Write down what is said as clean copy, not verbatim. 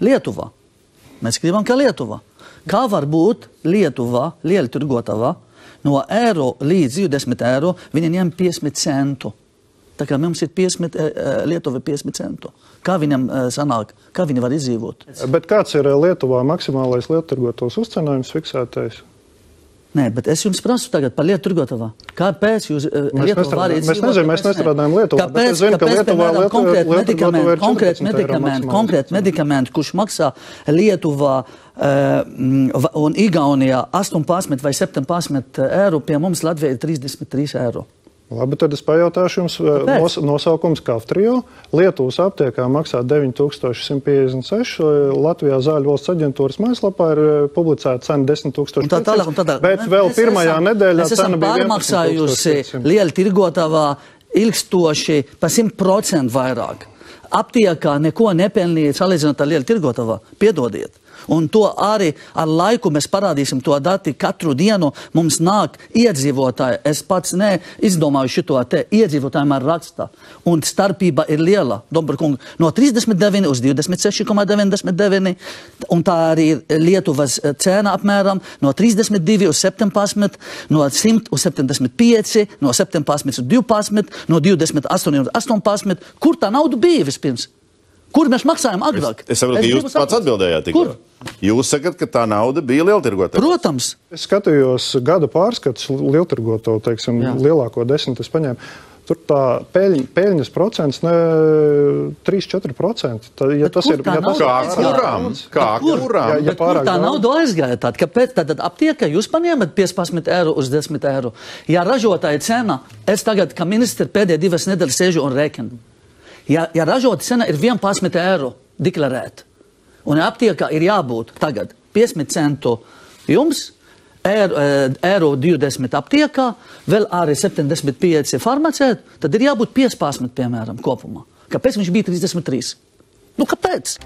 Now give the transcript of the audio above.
Lietuvā. Mēs gribam, kā Lietuva. Kā var būt Lietuva, liela tirgotava, no eiro līdz 20 eiro, viņi ņem 50 centu. Tā kā mums ir 50, Lietuva 50 centu. Kā viņam sanāk, kā viņi var izdzīvot? Bet kāds ir Lietuvā maksimālais lieltirgotos uzcenojums fiksētais? Nē, bet es jums prasu tagad par lieltirgotavā. Kāpēc jūs Lietuvā var izdzīvot? Mēs nezinu, mēs nestrādājam Lietuvā, bet es zinu, ka Lietuvā konkrēt medikamenti, kurš maksā Lietuvā un Igaunijā 18 vai 17 eiro, pie mums Latvijā ir 33 eiro. Labi, tad es pajautāšu jums nosaukums Kaftrio. Lietuvas aptiekā maksā 9156, Latvijā Zāļu valsts aģentūras mājaslapā ir publicēta cena 10,500. Bet vēl pirmajā nedēļā cena bija 11,500. Pārmaksājusi liela tirgotavā ilgstoši pa 100% vairāk. Aptiekā neko nepelnīja salīdzinot ar lielu tirgotavā. Piedodiet. Un to arī ar laiku mēs parādīsim to dati. Katru dienu mums nāk iedzīvotāji. Es pats neizdomāju šito te iedzīvotājiem ar rakstā. Un starpība ir liela. Dombarkungu, no 39 uz 26,99. Un tā arī ir Lietuvas cena apmēram no 32 uz 17, no 100 uz 75, no 17 uz 12, no 28 uz 18. Kur tā nauda bija vispirms? Kur mēs maksājam agrāk? Es saprotu, ka jūs pats atbildējāt tikko. Jūs sakat, ka tā nauda bija lieltirgotava. Protams. Es skatījos gada pārskatus lieltirgotavu, teiksim, lielāko 10 es paņēmu. Tur tā peļņas procents 3-4%. Ja tas ir, Kā kuram? Kur tā nauda aizgāja tāda? Kāpēc tad aptiekā jūs paņēmat 15 eiro uz 10 eiro? Ja ražotāja cena, es tagad, kā ministri, pēdējā 2 nedēļas sēžu un rēķinu. Ja ražota cena ir 11 eiro deklarēta, un aptiekā ir jābūt tagad 50 centu jums, eiro 20 aptiekā, vēl arī 75 farmacēt, tad ir jābūt 15, piemēram, kopumā. Kāpēc viņš bija 33? Nu, kāpēc?